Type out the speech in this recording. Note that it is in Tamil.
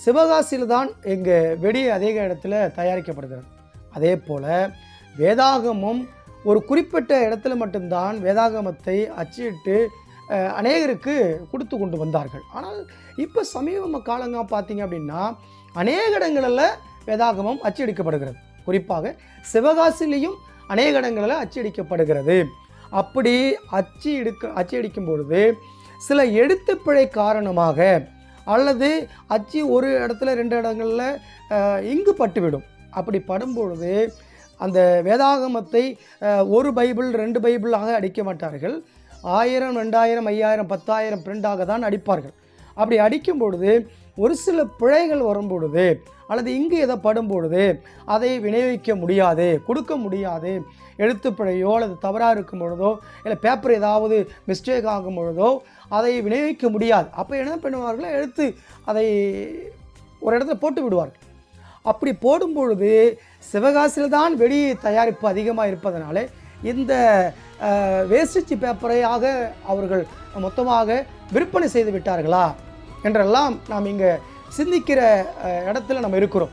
சிவகாசியில் தான் இங்கே வெடி அதிக இடத்துல தயாரிக்கப்படுகிறது. அதே போல் வேதாகமம் ஒரு குறிப்பிட்ட இடத்துல மட்டும்தான் வேதாகமத்தை அச்சிட்டு அநேகருக்கு கொடுத்து கொண்டு வந்தார்கள். ஆனால் இப்போ சமீப காலங்க பார்த்தீங்க அப்படின்னா அநேக இடங்களில் வேதாகமம் அச்சடிக்கப்படுகிறது. குறிப்பாக சிவகாசிலையும் அநேக இடங்களில் அச்சடிக்கப்படுகிறது. அப்படி அச்சடிக்கும் பொழுது சில எழுத்துப்பிழை காரணமாக அல்லது அச்சு ஒரு இடத்துல 2 இடங்களில் இங்கு பட்டுவிடும். அப்படி படும்பொழுது அந்த வேதாகமத்தை ஒரு பைபிள் 2 பைபிளாக அடிக்க மாட்டார்கள். 1000, 2000, 5000, 10,000 பிரிண்டாக தான் அடிப்பார்கள். அப்படி அடிக்கும் பொழுது ஒரு சில பிழைகள் வரும்பொழுது அல்லது இங்கு எதை படும்பொழுது அதை விநியோகிக்க முடியாது, கொடுக்க முடியாது. எழுத்து பிழையோ அல்லது தவறாக இருக்கும் பொழுதோ இல்லை பேப்பர் ஏதாவது மிஸ்டேக் ஆகும் பொழுதோ அதை விநியோகிக்க முடியாது. அப்போ என்ன பண்ணுவார்கள், எடுத்து அதை ஒரு இடத்துல போட்டு விடுவார்கள். அப்படி போடும் பொழுது சிவகாசியில் தான் வெடி தயாரிப்பு அதிகமாக இருப்பதனால இந்த வேஸ்டேஜ் பேப்பரையாக அவர்கள் மொத்தமாக விற்பனை செய்து விட்டார்களா என்றெல்லாம் நாம் இங்கே சிந்திக்கிற இடத்துல நம்ம இருக்கிறோம்.